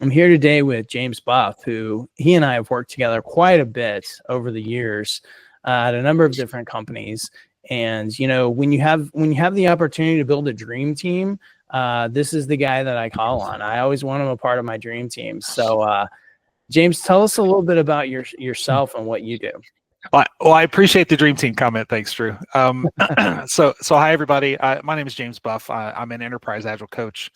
I'm here today with James Buff, who he and I have worked together quite a bit over the years at a number of different companies. And when you have the opportunity to build a dream team, this is the guy that I call on. I always want him a part of my dream team. So, James, tell us a little bit about yourself and what you do. Well, I appreciate the dream team comment. Thanks, Drew. So hi everybody. My name is James Buff. I'm an enterprise agile coach.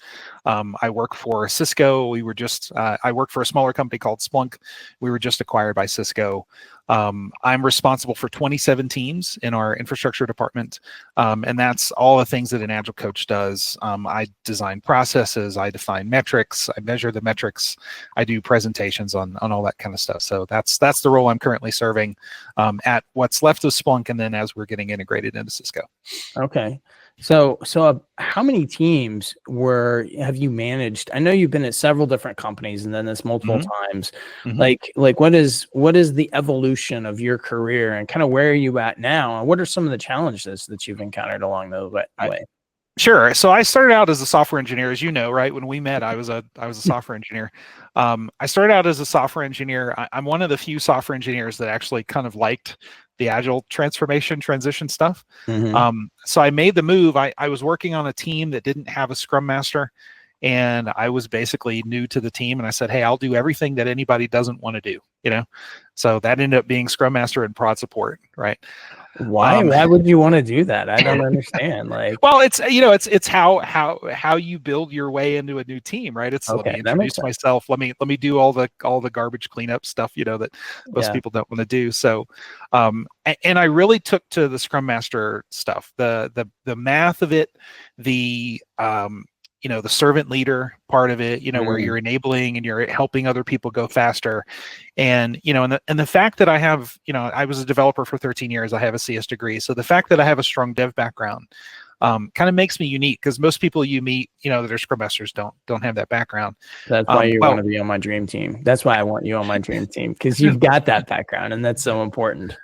I work for Cisco. I work for a smaller company called Splunk. We were just acquired by Cisco. I'm responsible for 27 teams in our infrastructure department, and that's all the things that an agile coach does. I design processes, I define metrics, I measure the metrics, I do presentations on all that kind of stuff. So that's the role I'm currently serving at what's left of Splunk, and then as we're getting integrated into Cisco. Okay. So how many teams have you managed? I know you've been at several different companies and then this multiple times. Like what is the evolution of your career and kind of where are you at now? And what are some of the challenges that you've encountered along the way? Sure. So I started out as a software engineer, as you know, right? When we met, I was a software engineer. I started out as a software engineer. I'm one of the few software engineers that actually kind of liked the agile transition stuff. So I made the move. I was working on a team that didn't have a Scrum Master, and I was basically new to the team. And I said, hey, I'll do everything that anybody doesn't want to do, So that ended up being Scrum Master and prod support, right? Why would you want to do that? I don't understand. Well, it's how you build your way into a new team, right? It's okay, let me introduce myself. Let me do all the garbage cleanup stuff, that most people don't want to do. So, and I really took to the Scrum Master stuff, the math of it, the servant leader part of it, where you're enabling and you're helping other people go faster. And, and the fact that I have, I was a developer for 13 years, I have a CS degree. So the fact that I have a strong dev background kind of makes me unique, because most people you meet, that are Scrum Masters don't have that background. That's why you want to be on my dream team. That's why I want you on my dream team, because you've got that background and that's so important.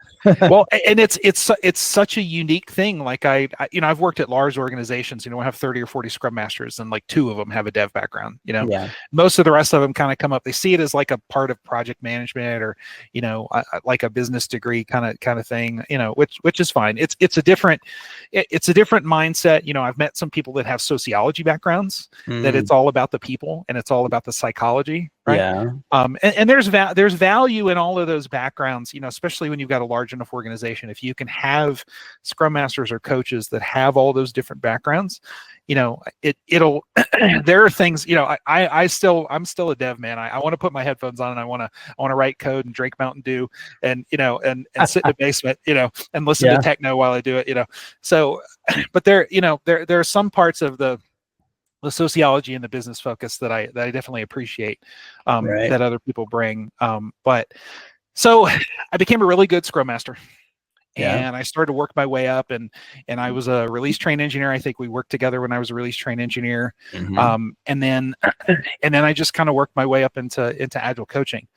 Well, and it's such a unique thing. Like I've worked at large organizations, I have 30 or 40 Scrum Masters, and like 2 of them have a dev background, Most of the rest of them kind of come up, they see it as like a part of project management or, like a business degree kind of thing, which is fine. It's a different mindset. I've met some people that have sociology backgrounds, that it's all about the people and it's all about the psychology. Right. Yeah. And there's value in all of those backgrounds, especially when you've got a large enough organization. If you can have Scrum Masters or coaches that have all those different backgrounds, it'll there are things, I'm still a dev man. I want to put my headphones on and I want to write code and drink Mountain Dew and and sit in the basement, and listen to techno while I do it, So, but there are some parts of the sociology and the business focus that I definitely appreciate, that other people bring. But so I became a really good Scrum Master, and I started to work my way up, and I was a release train engineer. I think we worked together when I was a release train engineer. And then I just kind of worked my way up into agile coaching.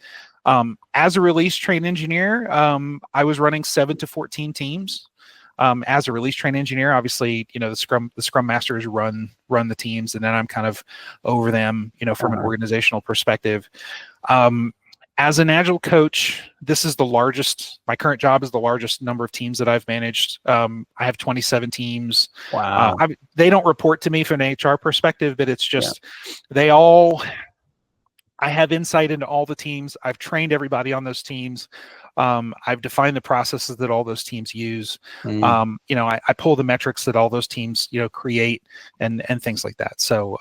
As a release train engineer, I was running 7 to 14 teams. As a release train engineer, obviously, the Scrum Masters run the teams, and then I'm kind of over them, from an organizational perspective. As an agile coach, my current job is the largest number of teams that I've managed. I have 27 teams. Wow. They don't report to me from an HR perspective, but it's just, I have insight into all the teams. I've trained everybody on those teams. I've defined the processes that all those teams use. I pull the metrics that all those teams, create and things like that. So,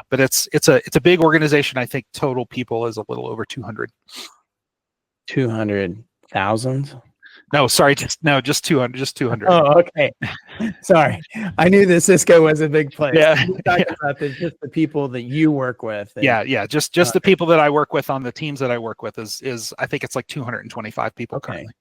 but it's a big organization. I think total people is a little over 200. 200,000? No, sorry, just 200, just 200. Oh, okay. Sorry. I knew that Cisco was a big place. Yeah. You're talking about just the people that you work with. Just the people that I work with on the teams that I work with is I think it's like 225 people. Okay. Currently.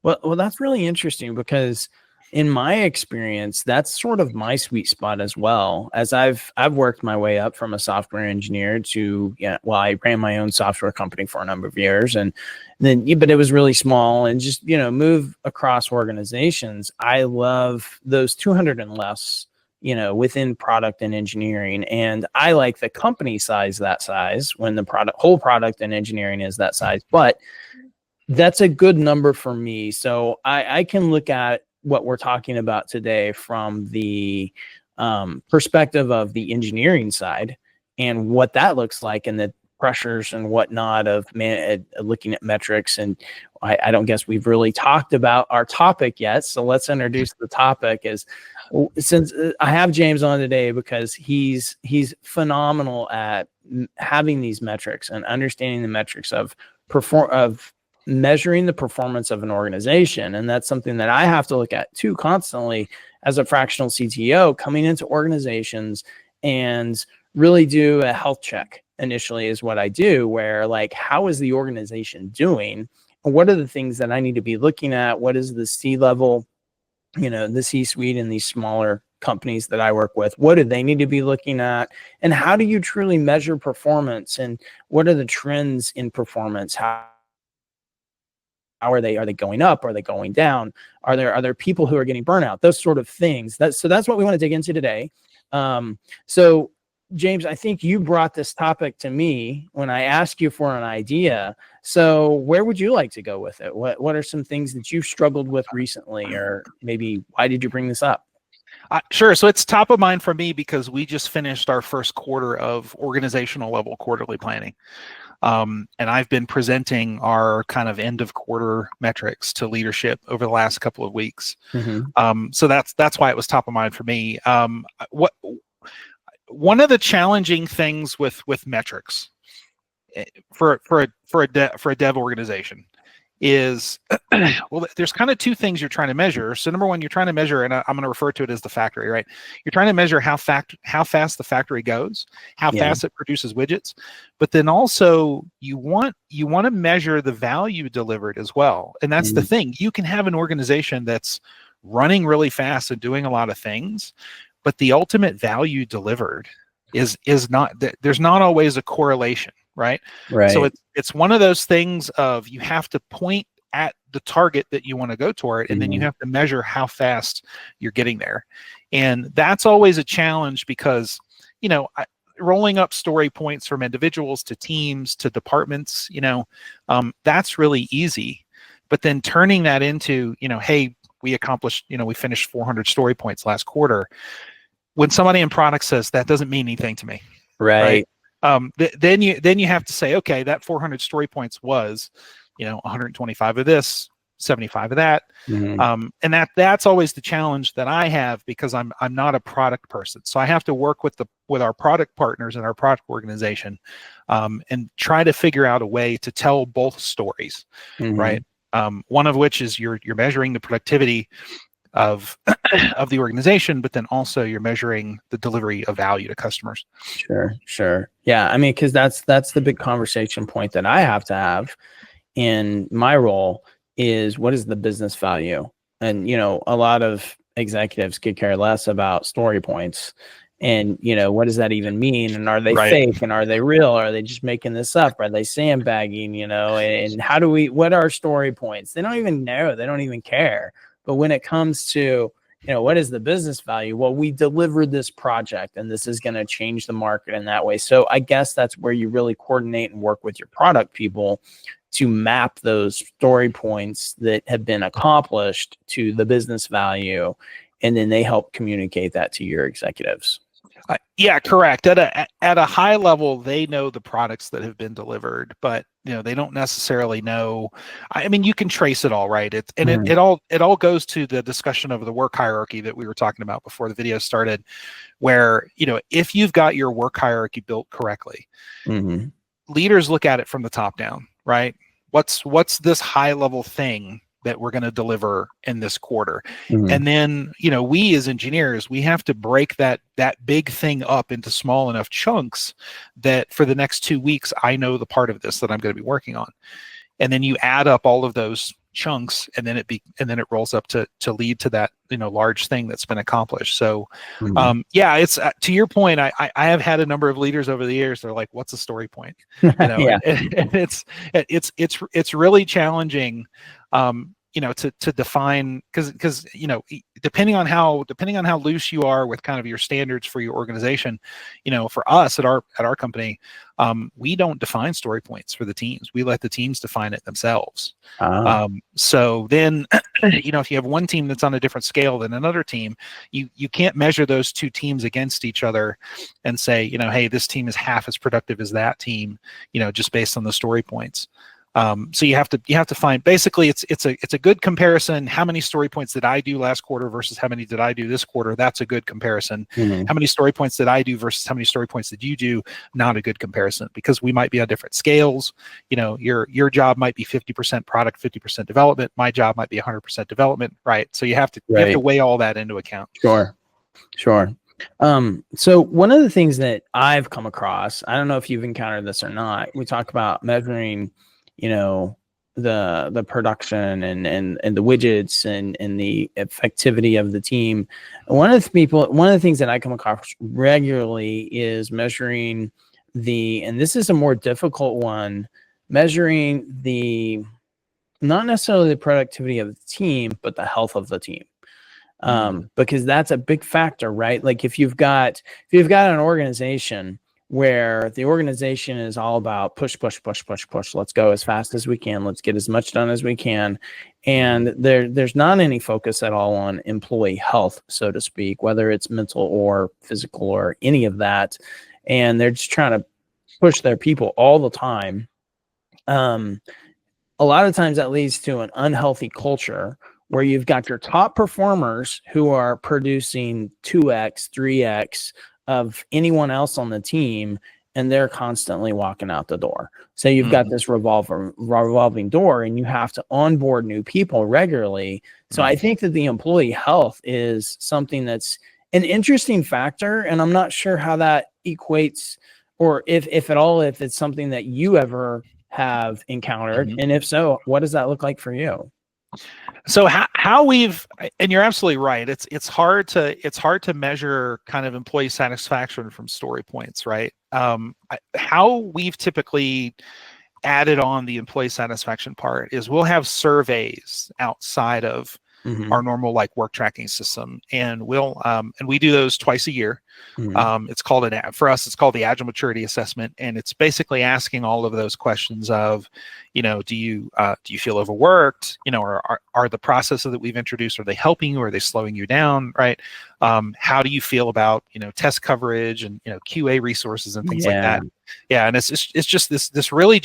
Well, that's really interesting, because in my experience, that's sort of my sweet spot as well. As I've worked my way up from a software engineer to, I ran my own software company for a number of years, and then, but it was really small, and just, move across organizations. I love those 200 and less, within product and engineering. And I like the company size that size when the whole product and engineering is that size, but that's a good number for me. So I can look at what we're talking about today from the perspective of the engineering side and what that looks like and the pressures and whatnot of looking at metrics. And I don't guess we've really talked about our topic yet. So let's introduce the topic. Since I have James on today because he's phenomenal at having these metrics and understanding the metrics of measuring the performance of an organization. And that's something that I have to look at too constantly as a fractional CTO, coming into organizations and really do a health check initially is what I do, where like, how is the organization doing? And what are the things that I need to be looking at? What is the C-level, the C-suite in these smaller companies that I work with? What do they need to be looking at? And how do you truly measure performance? And what are the trends in performance? How are they going up? Are they going down? Are there people who are getting burnout? Those sort of things. That's what we want to dig into today. So James, I think you brought this topic to me when I asked you for an idea. So where would you like to go with it? What are some things that you've struggled with recently, or maybe why did you bring this up? Sure. So it's top of mind for me because we just finished our first quarter of organizational level quarterly planning. And I've been presenting our kind of end of quarter metrics to leadership over the last couple of weeks. Mm-hmm. So that's why it was top of mind for me. One of the challenging things with metrics for a dev organization is, well, there's kind of two things you're trying to measure. So number one, you're trying to measure, and I'm going to refer to it as the factory, right? You're trying to measure how fast the factory goes, how fast it produces widgets, but then also you want to measure the value delivered as well. And that's the thing. You can have an organization that's running really fast and doing a lot of things, but the ultimate value delivered is not, there's not always a correlation. Right. So it's one of those things of you have to point at the target that you want to go toward, and then you have to measure how fast you're getting there. And that's always a challenge because, rolling up story points from individuals to teams to departments, that's really easy. But then turning that into, hey, we accomplished, we finished 400 story points last quarter. When somebody in product says that doesn't mean anything to me. Right. Then you have to say, okay, that 400 story points was, 125 of this, 75 of that, and that's always the challenge that I have because I'm not a product person, so I have to work with our product partners and our product organization, and try to figure out a way to tell both stories, right? One of which is you're measuring the productivity of the organization, but then also you're measuring the delivery of value to customers. Sure. Yeah. I mean, because that's the big conversation point that I have to have in my role is what is the business value? And, a lot of executives could care less about story points. And, what does that even mean? And are they fake? And are they real? Are they just making this up? Are they sandbagging, and what are story points? They don't even know. They don't even care. But when it comes to, what is the business value? Well, we delivered this project and this is going to change the market in that way. So I guess that's where you really coordinate and work with your product people to map those story points that have been accomplished to the business value. And then they help communicate that to your executives. Yeah, correct. At a high level, they know the products that have been delivered, but they don't necessarily know. I mean, you can trace it all, right? It all goes to the discussion of the work hierarchy that we were talking about before the video started, where if you've got your work hierarchy built correctly, leaders look at it from the top down, right? What's this high level thing that we're going to deliver in this quarter? And then, we as engineers, we have to break that big thing up into small enough chunks that for the next 2 weeks, I know the part of this that I'm going to be working on. And then you add up all of those chunks, and then it rolls up to lead to that, large thing that's been accomplished. So, it's to your point, I have had a number of leaders over the years. They're like, what's a story point? And it's really challenging. to define, because depending on how loose you are with kind of your standards for your organization, for us at our company, we don't define story points for the teams. We let the teams define it themselves. So then, if you have one team that's on a different scale than another team, you can't measure those two teams against each other and say, hey, this team is half as productive as that team, just based on the story points. So you have to find, basically it's a good comparison. How many story points did I do last quarter versus how many did I do this quarter? That's a good comparison. How many story points did I do versus how many story points did you do? Not a good comparison, because we might be on different scales. Your job might be 50% product, 50% development. My job might be 100% development, right? So you have to weigh all that into account. Sure. So one of the things that I've come across, I don't know if you've encountered this or not, we talk about measuring the production and the widgets and the effectivity of the team. One of the things that I come across regularly is measuring and this is a more difficult one, measuring not necessarily the productivity of the team, but the health of the team. Because that's a big factor, right? Like if you've got an organization where the organization is all about push, let's go as fast as we can, let's get as much done as we can, and there's not any focus at all on employee health, so to speak, whether it's mental or physical or any of that, and they're just trying to push their people all the time. A lot of times that leads to an unhealthy culture where you've got your top performers who are producing 2x, 3x of anyone else on the team, and they're constantly walking out the door. So you've got this revolving door, and you have to onboard new people regularly. So I think that the employee health is something that's an interesting factor, and I'm not sure how that equates, or if at all, if it's something that you ever have encountered, and if so, what does that look like for you? So how and you're absolutely right. It's hard to measure kind of employee satisfaction from story points, right? How we've typically added on the employee satisfaction part is we'll have surveys outside of our normal work tracking system, and we do those twice a year. It's called for us, it's called the Agile Maturity Assessment, and it's basically asking all of those questions of, do you feel overworked? Are the processes that we've introduced, are they helping you? Or are they slowing you down? Right? How do you feel about test coverage and QA resources and things like that? Yeah, and it's just this really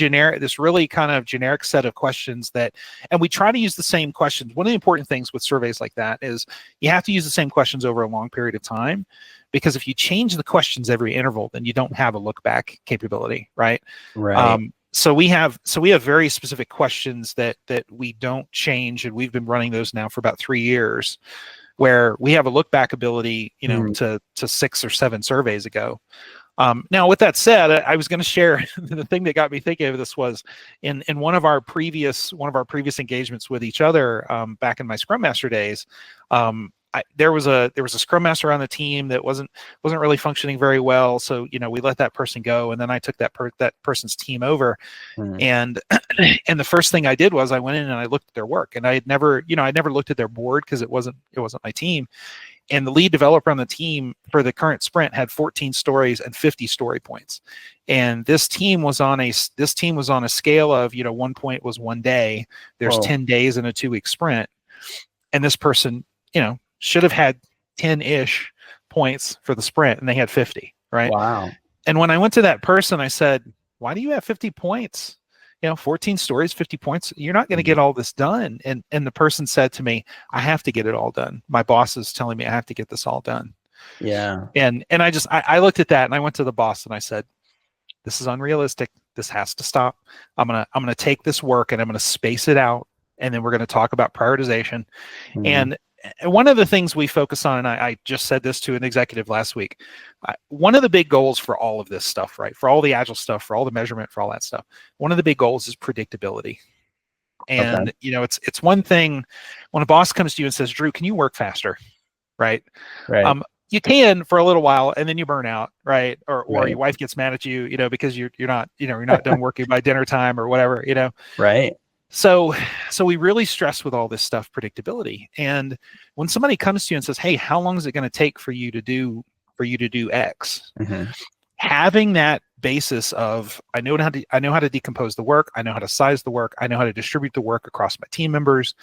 kind of generic set of questions and we try to use the same questions. One of the important things with surveys like that is you have to use the same questions over a long period of time, because if you change the questions every interval, then you don't have a look back capability, right? Right. So we have very specific questions that we don't change, and we've been running those now for about 3 years, where we have a look back ability, to 6 or 7 surveys ago. Now, with that said, I was going to share the thing that got me thinking of this was in one of our previous engagements with each other back in my Scrum Master days. There was a Scrum Master on the team that wasn't really functioning very well, so we let that person go, and then I took that person's team over, and the first thing I did was I went in and I looked at their work, and I'd never looked at their board because it wasn't my team. And the lead developer on the team for the current sprint had 14 stories and 50 story points. And this team was on a scale of, 1 point was 1 day. There's 10 days in a 2-week sprint. And this person, should have had 10-ish points for the sprint, and they had 50, right? Wow. And when I went to that person, I said, why do you have 50 points? 14 stories, 50 points, you're not going to get all this done. And the person said to me, I have to get it all done. My boss is telling me I have to get this all done. Yeah. And I looked at that, and I went to the boss and I said, this is unrealistic. This has to stop. I'm going to take this work and I'm going to space it out. And then we're going to talk about prioritization. And one of the things we focus on, and I just said this to an executive last week, one of the big goals for all of this stuff, right, for all the Agile stuff, for all the measurement, for all that stuff, one of the big goals is predictability. And, it's one thing when a boss comes to you and says, Drew, can you work faster? Right. You can for a little while, and then you burn out, right? Or your wife gets mad at you, because you're not done working by dinner time or whatever, Right. So we really stress with all this stuff predictability. And when somebody comes to you and says, "Hey, how long is it going to take for you to do X?" Mhm. Having that basis of I know how to decompose the work, I know how to size the work, I know how to distribute the work across my team members,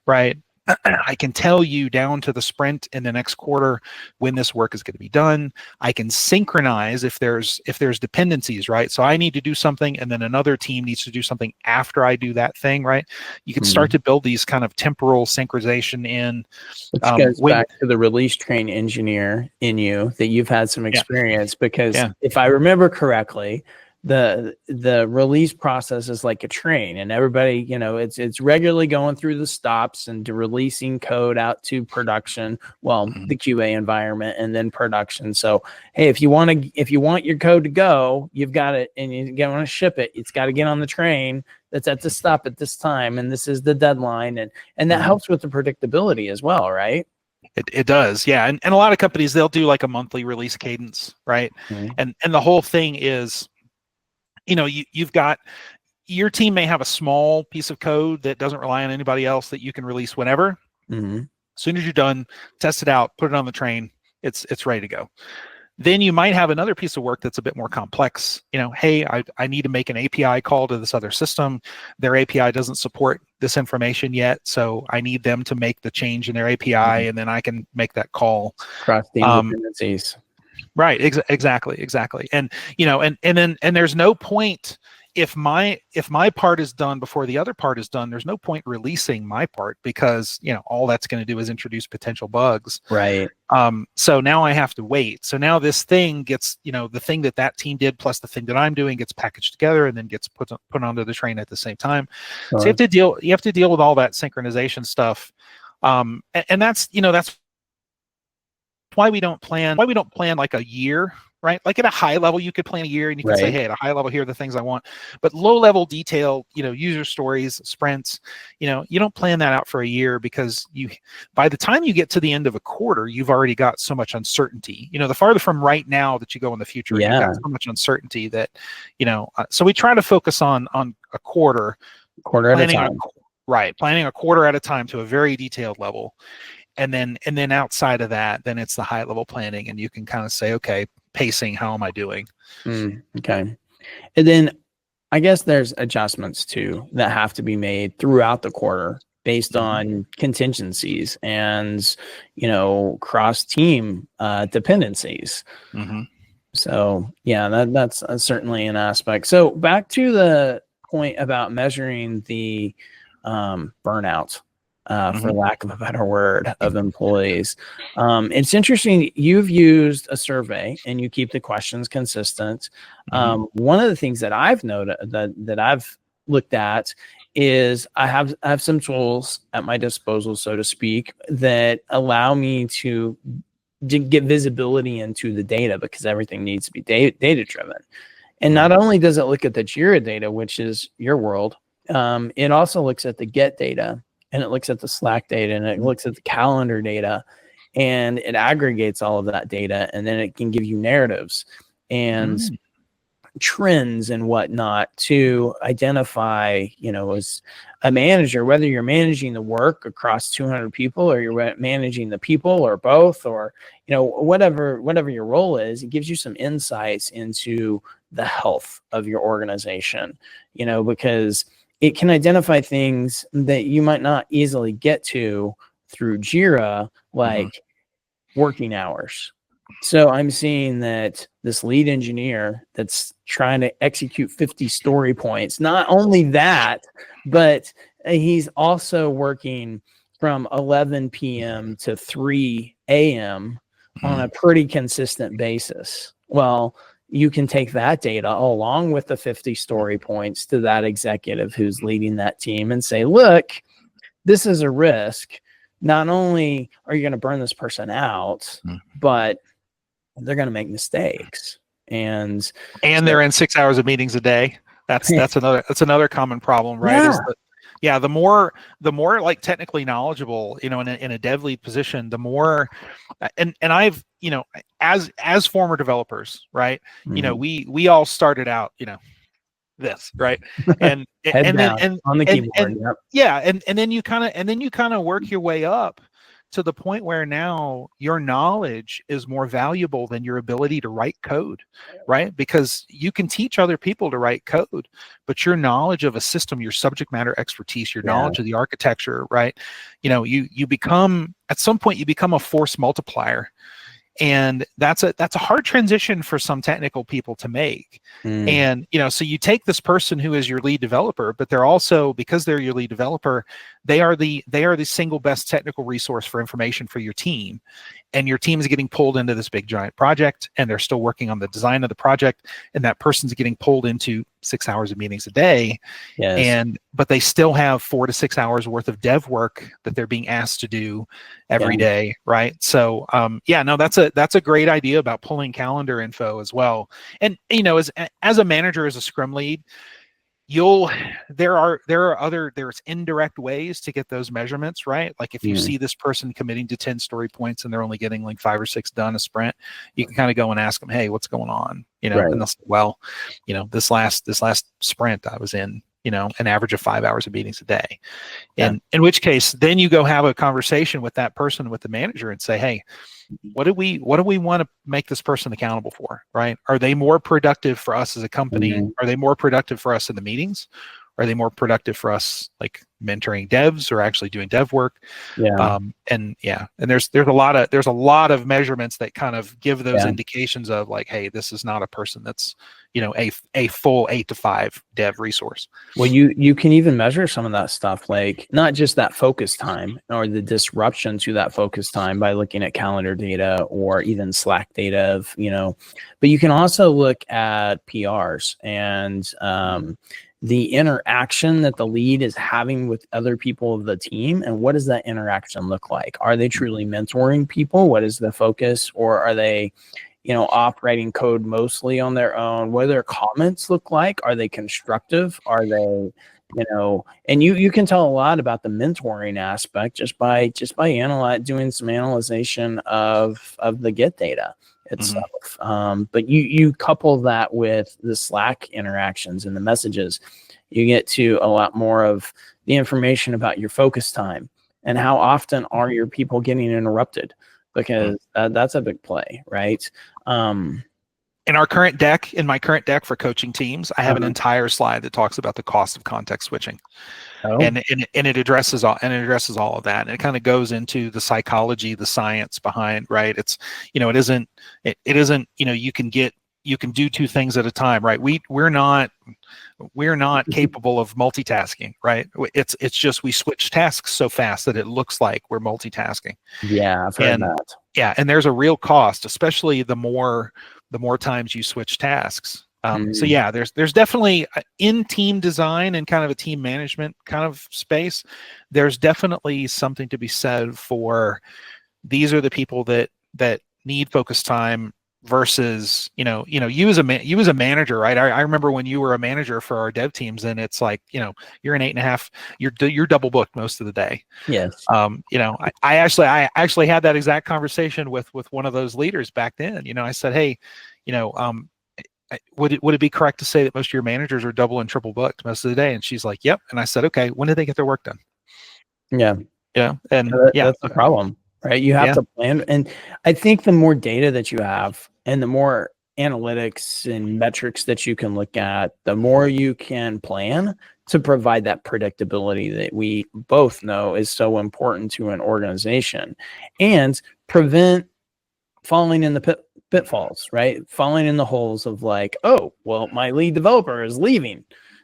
right? I can tell you down to the sprint in the next quarter when this work is going to be done. I can synchronize if there's dependencies, right? So I need to do something and then another team needs to do something after I do that thing, right? You can start to build these kind of temporal synchronization in. Which goes back to the release train engineer in you that you've had some experience, because if I remember correctly, the release process is like a train, and everybody, it's regularly going through the stops and releasing code out to production, the QA environment, and then production. So hey, if you want your code to go, you've got it, and you want to ship it, it's got to get on the train that's at the stop at this time, and this is the deadline, and that helps with the predictability as well, right? It does, yeah. And a lot of companies, they'll do like a monthly release cadence, right? And the whole thing is, you've got your team may have a small piece of code that doesn't rely on anybody else that you can release whenever. As soon as you're done, test it out, put it on the train, it's ready to go. Then you might have another piece of work that's a bit more complex. Hey, I need to make an API call to this other system. Their API doesn't support this information yet, so I need them to make the change in their API, and then I can make that call. Cross-team dependencies. Right. Exactly. And and there's no point if my part is done before the other part is done. There's no point releasing my part, because all that's going to do is introduce potential bugs. Right. So now I have to wait. So now this thing gets, the thing that team did plus the thing that I'm doing gets packaged together and then gets put onto the train at the same time. So you have to deal with all that synchronization stuff. And that's why we don't plan like a year, right? Like at a high level, you could plan a year and you can say, hey, at a high level, here are the things I want. But low level detail, user stories, sprints, you don't plan that out for a year, because by the time you get to the end of a quarter, you've already got so much uncertainty. The farther from right now that you go in the future, you've got so much uncertainty that, so we try to focus on a quarter at a time. Planning a quarter at a time to a very detailed level. And then outside of that, then it's the high level planning, and you can kind of say, okay, pacing, how am I doing? Okay. And then I guess there's adjustments too that have to be made throughout the quarter based on contingencies and, cross team dependencies. So yeah, that's certainly an aspect. So back to the point about measuring the burnout. For lack of a better word, of employees. It's interesting. You've used a survey and you keep the questions consistent. One of the things that I've noted that I've looked at is I have some tools at my disposal, so to speak, that allow me to get visibility into the data, because everything needs to be data driven. And not only does it look at the Jira data, which is your world, it also looks at the Get data. And it looks at the Slack data, and it looks at the calendar data, and it aggregates all of that data, and then it can give you narratives and trends and whatnot to identify, as a manager, whether you're managing the work across 200 people or you're managing the people or both, or, whatever your role is, it gives you some insights into the health of your organization, because it can identify things that you might not easily get to through Jira, like working hours. So I'm seeing that this lead engineer that's trying to execute 50 story points, not only that, but he's also working from 11 p.m. to 3 a.m. on a pretty consistent basis. Well, you can take that data along with the 50 story points to that executive who's leading that team and say, look, this is a risk. Not only are you going to burn this person out, but they're going to make mistakes. And they're in 6 hours of meetings a day. That's another common problem, right? The more like technically knowledgeable, in a dev lead position, the more, and I've, as former developers, right? We all started out, this, right? And Head and then down on the keyboard. Yep. yeah, and then you kind of work your way up to the point where now your knowledge is more valuable than your ability to write code, right? Because you can teach other people to write code, but your knowledge of a system, your subject matter expertise, your knowledge of the architecture, right? You become, at some point, you become a force multiplier. And that's a hard transition for some technical people to make. And so you take this person who is your lead developer, but they're also, because they're your lead developer, they are the single best technical resource for information for your team. And your team is getting pulled into this big giant project, and they're still working on the design of the project, and that person's getting pulled into 6 hours of meetings a day. But they still have 4 to 6 hours worth of dev work that they're being asked to do every day, right? So no, that's a great idea about pulling calendar info as well. And as a manager, as a Scrum lead, there's indirect ways to get those measurements, right? Like if you see this person committing to 10 story points and they're only getting like 5 or 6 done a sprint, you can kind of go and ask them, hey, what's going on? And they'll say, well, this last sprint I was in, an average of 5 hours of meetings a day. And in which case, then you go have a conversation with that person, with the manager, and say, hey, what do we want to make this person accountable for, right? Are they more productive for us as a company? Are they more productive for us in the meetings? Are they more productive for us, like mentoring devs or actually doing dev work? And there's a lot of measurements that kind of give those indications of like, hey, this is not a person that's a full 8 to 5 dev resource. Well, you can even measure some of that stuff, like not just that focus time or the disruption to that focus time by looking at calendar data or even Slack data of, but you can also look at PRs and the interaction that the lead is having with other people of the team. And what does that interaction look like? Are they truly mentoring people? What is the focus? Or are they, off writing code mostly on their own? What do their comments look like? Are they constructive? Are they, and you can tell a lot about the mentoring aspect just by doing some analyzation of the Git data itself. But you couple that with the Slack interactions and the messages, you get to a lot more of the information about your focus time and how often are your people getting interrupted, because that's a big play, right? In my current deck for coaching teams, I have an entire slide that talks about the cost of context switching. And it addresses all of that, and it kind of goes into the psychology, the science behind, right? It's it isn't you can do 2 things at a time, right? We're not capable of multitasking, right? It's just we switch tasks so fast that it looks like we're multitasking. Yeah, I've heard that. Yeah, and there's a real cost, especially the more times you switch tasks. So yeah, there's definitely in team design and kind of a team management kind of space, there's definitely something to be said for these are the people that need focus time versus you as a manager, right? I remember when you were a manager for our dev teams, and it's like you're an 8.5, you're double booked most of the day. Yes. I actually had that exact conversation with one of those leaders back then. I said, hey, would it be correct to say that most of your managers are double and triple booked most of the day? And she's like, yep. And I said, okay, when did they get their work done? Yeah. And that's the problem, right? You have to plan. And I think the more data that you have and the more analytics and metrics that you can look at, the more you can plan to provide that predictability that we both know is so important to an organization and prevent falling in the pitfalls, right? Falling in the holes of like, oh, well, my lead developer is leaving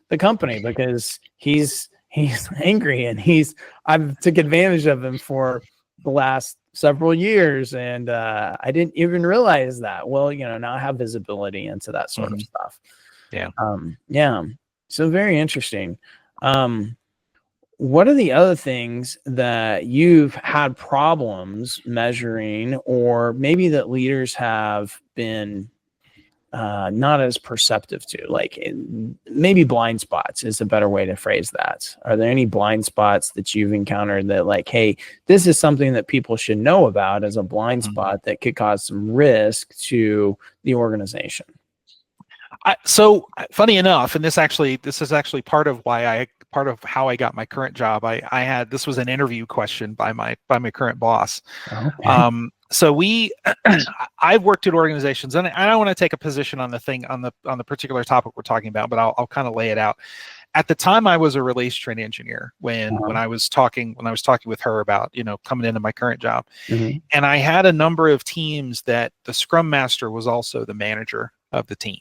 the company because he's angry and I've took advantage of him for the last several years and I didn't even realize that. Well, now I have visibility into that sort of stuff. So very interesting. What are the other things that you've had problems measuring, or maybe that leaders have been not as perceptive to? Like maybe blind spots is a better way to phrase that. Are there any blind spots that you've encountered that like, hey, this is something that people should know about as a blind spot that could cause some risk to the organization? So funny enough, and this is actually part of how I got my current job. This was an interview question by my current boss. Okay. So I've worked at organizations, and I don't want to take a position on the particular topic we're talking about, but I'll kind of lay it out. At the time, I was a release train engineer when I was talking with her about, coming into my current job. Mm-hmm. And I had a number of teams that the Scrum Master was also the manager of the team.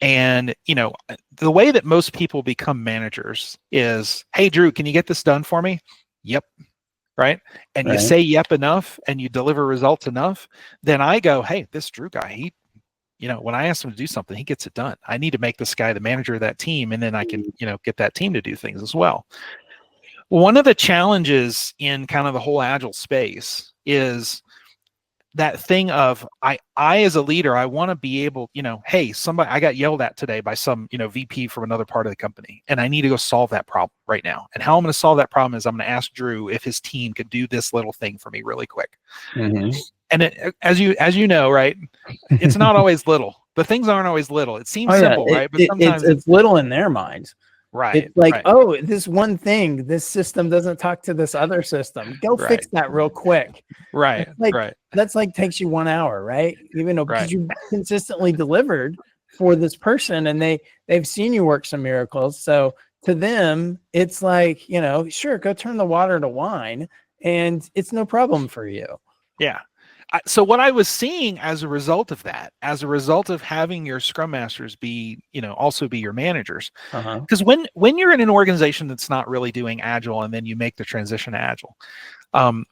And, the way that most people become managers is, hey, Drew, can you get this done for me? Yep. Right. And you say yep enough and you deliver results enough, then I go, hey, this Drew guy, when I ask him to do something, he gets it done. I need to make this guy the manager of that team, and then I can, get that team to do things as well. One of the challenges in kind of the whole Agile space is that thing of I as a leader, I want to be able, hey, I got yelled at today by some, VP from another part of the company, and I need to go solve that problem right now. And how I'm going to solve that problem is I'm going to ask Drew if his team could do this little thing for me really quick. Mm-hmm. And as you know, right, it's not always little. The things aren't always little. It seems simple, right? But sometimes it's little in their minds. Right. It's like, oh, this one thing, this system doesn't talk to this other system. Go fix that real quick. Right. That's like takes you 1 hour, right? Even though because you consistently delivered for this person and they've seen you work some miracles. So to them, it's like, sure, go turn the water to wine and it's no problem for you. Yeah. So what I was seeing as a result of that, as a result of having your Scrum Masters be, also be your managers, because when you're in an organization that's not really doing Agile and then you make the transition to Agile,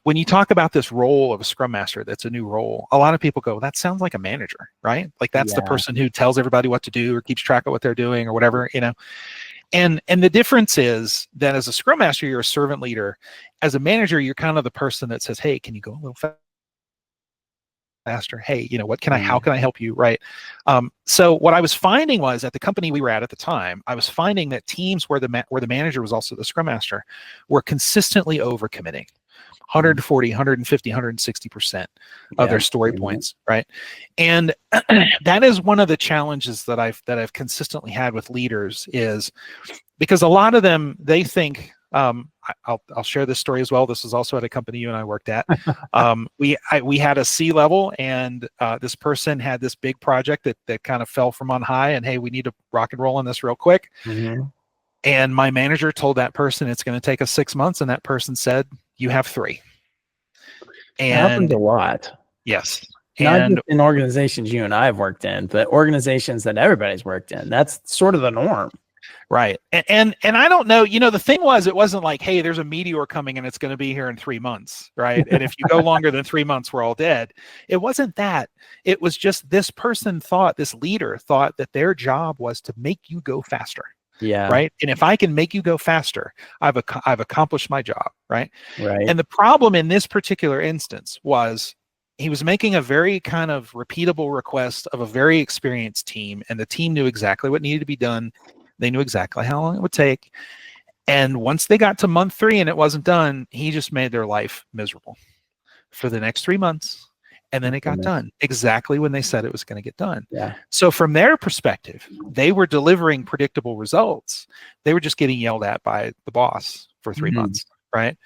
when you talk about this role of a Scrum Master, that's a new role, a lot of people go, that sounds like a manager, right? Like that's the person who tells everybody what to do or keeps track of what they're doing or whatever, And the difference is that as a Scrum Master, you're a servant leader. As a manager, you're kind of the person that says, hey, can you go a little faster? Hey, how can I help you? Right. So what I was finding was at the company we were at the time, I was finding that teams where the manager was also the Scrum Master were consistently overcommitting 140, 150, 160% of their story points. Right. And that is one of the challenges that I've consistently had with leaders is because a lot of them, they think, I'll share this story as well. This is also at a company you and I worked at. We had a C-level, and this person had this big project that kind of fell from on high. And hey, we need to rock and roll on this real quick. Mm-hmm. And my manager told that person it's going to take us 6 months, and that person said, "You have 3." And it happens a lot. Yes. Not just in organizations you and I have worked in, but organizations that everybody's worked in. That's sort of the norm. Right. And I don't know, the thing was, it wasn't like, hey, there's a meteor coming and it's going to be here in 3 months. Right. And if you go longer than 3 months, we're all dead. It wasn't that. It was just this leader thought that their job was to make you go faster. Yeah. Right. And if I can make you go faster, I've accomplished my job. Right. Right. And the problem in this particular instance was he was making a very kind of repeatable request of a very experienced team, and the team knew exactly what needed to be done. They knew exactly how long it would take. And once they got to month 3 and it wasn't done, he just made their life miserable for the next 3 months. And then it got done exactly when they said it was going to get done. Yeah. So from their perspective, they were delivering predictable results. They were just getting yelled at by the boss for 3 months. Right.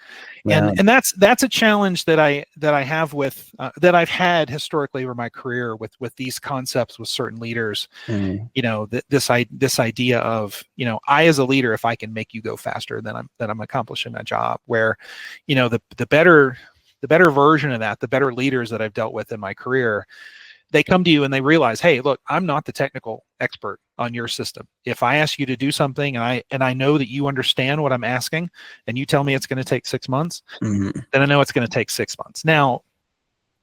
Yeah. And that's a challenge that I have with that I've had historically over my career with these concepts with certain leaders. This idea of, I as a leader, if I can make you go faster, then I'm accomplishing my job. Where, the better version of that, the better leaders that I've dealt with in my career, they come to you and they realize, hey, look, I'm not the technical expert on your system. If I ask you to do something and I know that you understand what I'm asking and you tell me it's going to take 6 months, then I know it's going to take 6 months. Now,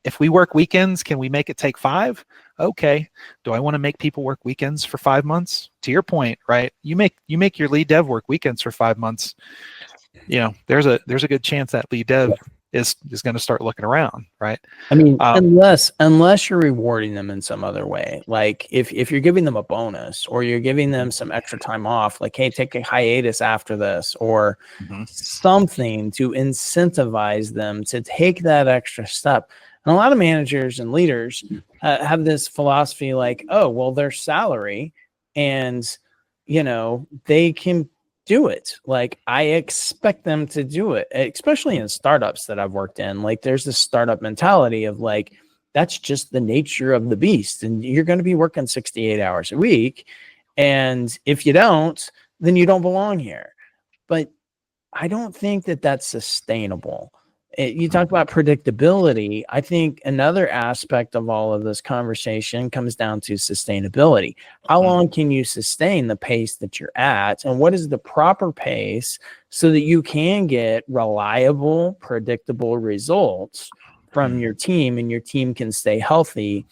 if we work weekends, can we make it take 5? Okay. Do I want to make people work weekends for 5 months? To your point, right? You make your lead dev work weekends for 5 months. There's a good chance that lead dev is going to start looking around, right? I mean, unless you're rewarding them in some other way, like if you're giving them a bonus or you're giving them some extra time off, like, hey, take a hiatus after this or something to incentivize them to take that extra step. And a lot of managers and leaders have this philosophy like, oh, well, their salary and, they can do it. Like, I expect them to do it, especially in startups that I've worked in. Like, there's this startup mentality of like, that's just the nature of the beast. And you're going to be working 68 hours a week. And if you don't, then you don't belong here. But I don't think that that's sustainable. You talk about predictability. I think another aspect of all of this conversation comes down to sustainability. How long can you sustain the pace that you're at? And what is the proper pace so that you can get reliable, predictable results from your team and your team can stay healthy?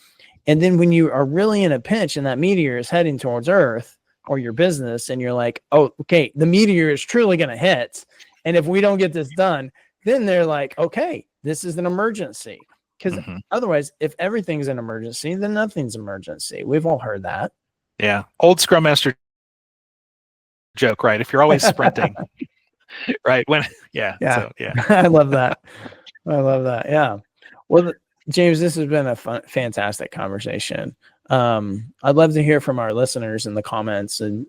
And then when you are really in a pinch and that meteor is heading towards Earth or your business, and you're like, oh, okay, the meteor is truly going to hit. And if we don't get this done, then they're like, okay, this is an emergency. Because otherwise, if everything's an emergency, then nothing's emergency. We've all heard that. Yeah. Old Scrum Master joke, right? If you're always sprinting, right? So, I love that. Yeah. Well, James, this has been a fantastic conversation. I'd love to hear from our listeners in the comments and,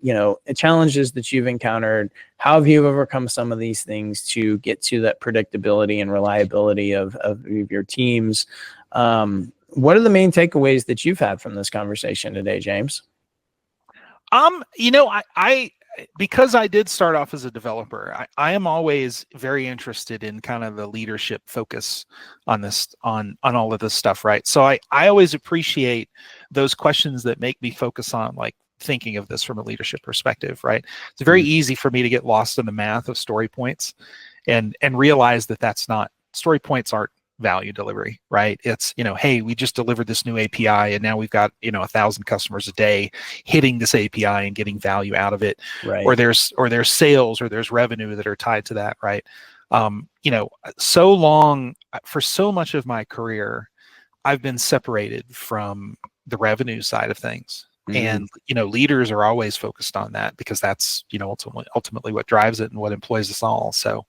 challenges that you've encountered. How have you overcome some of these things to get to that predictability and reliability of your teams? What are the main takeaways that you've had from this conversation today, James? I because I did start off as a developer, I am always very interested in kind of the leadership focus on this, on all of this stuff, right? So I always appreciate those questions that make me focus on like thinking of this from a leadership perspective, right? It's very easy for me to get lost in the math of story points and realize that that's not, story points aren't value delivery, right? It's, hey, we just delivered this new API and now we've got, 1,000 customers a day hitting this API and getting value out of it. Right. Or there's sales or there's revenue that are tied to that, right? So long, for so much of my career, I've been separated from the revenue side of things. And, leaders are always focused on that because that's, ultimately what drives it and what employs us all. So,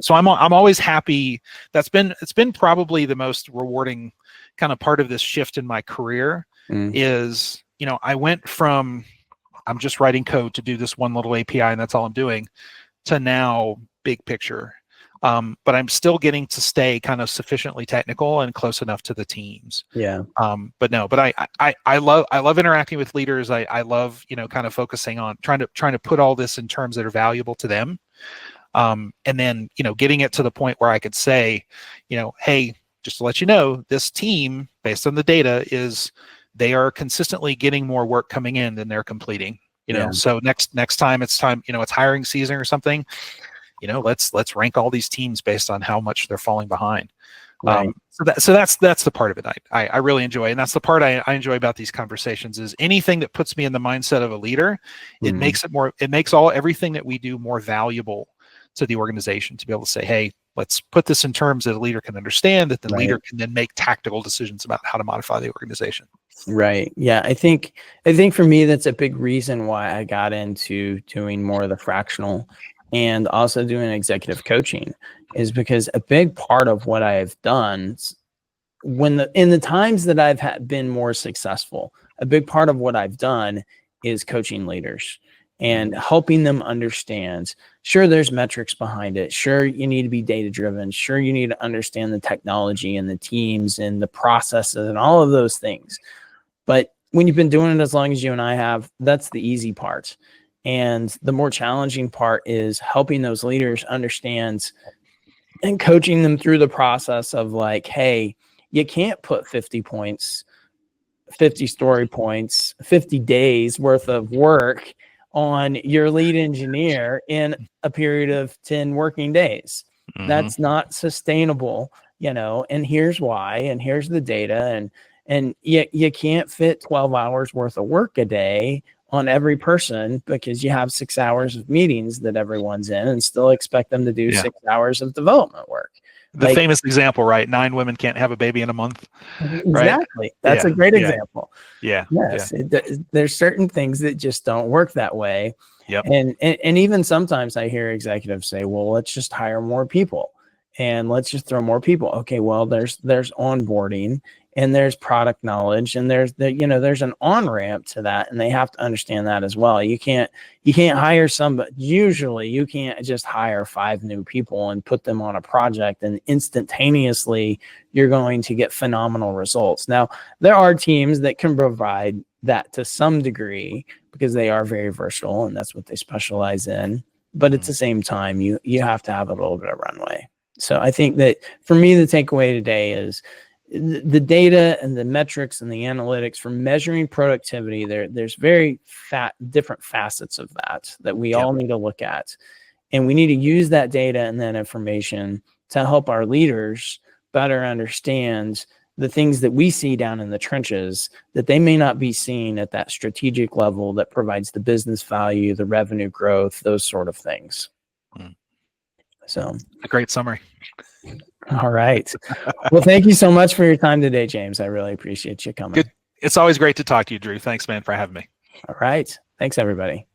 so I'm always happy. It's been probably the most rewarding kind of part of this shift in my career is, I went from, I'm just writing code to do this one little API and that's all I'm doing, to now big picture. But I'm still getting to stay kind of sufficiently technical and close enough to the teams. Yeah. But I love interacting with leaders. I love, kind of focusing on trying to put all this in terms that are valuable to them. And then, getting it to the point where I could say, hey, just to let you know, this team, based on the data, they are consistently getting more work coming in than they're completing. So next time it's hiring season or something. Let's rank all these teams based on how much they're falling behind. Right. So that's the part of it I really enjoy, and that's the part I enjoy about these conversations. Is anything that puts me in the mindset of a leader, it makes everything that we do more valuable to the organization to be able to say, hey, let's put this in terms that a leader can understand, that the leader can then make tactical decisions about how to modify the organization. Right. Yeah. I think for me, that's a big reason why I got into doing more of the fractional and also doing executive coaching, is because a big part of what I've done in the times that I've been more successful, a big part of what I've done is coaching leaders and helping them understand. Sure, there's metrics behind it. Sure, you need to be data driven. Sure, you need to understand the technology and the teams and the processes and all of those things. But when you've been doing it as long as you and I have, that's the easy part. And the more challenging part is helping those leaders understand and coaching them through the process of like, hey, you can't put 50 points, 50 story points, 50 days worth of work on your lead engineer in a period of 10 working days. That's not sustainable, and here's why, and here's the data. And you can't fit 12 hours worth of work a day on every person because you have 6 hours of meetings that everyone's in and still expect them to do 6 hours of development work. The famous example, right? 9 women can't have a baby in a month. Exactly. Right? That's a great example. Yeah. Yes. There's certain things that just don't work that way. Yep. And even sometimes I hear executives say, well, let's just hire more people. and let's just throw more people. Okay, well, there's onboarding, and there's product knowledge, and there's there's an on-ramp to that, and they have to understand that as well. You can't hire somebody. Usually you can't just hire 5 new people and put them on a project and instantaneously you're going to get phenomenal results. Now, there are teams that can provide that to some degree because they are very versatile and that's what they specialize in. But at the same time, you have to have a little bit of runway. So I think that for me, the takeaway today is the data and the metrics and the analytics for measuring productivity. There's very different facets of that we all need to look at. And we need to use that data and that information to help our leaders better understand the things that we see down in the trenches that they may not be seeing at that strategic level that provides the business value, the revenue growth, those sort of things. So a great summary. All right. Well, thank you so much for your time today, James. I really appreciate you coming. Good. It's always great to talk to you, Drew. Thanks, man, for having me. All right. Thanks, everybody.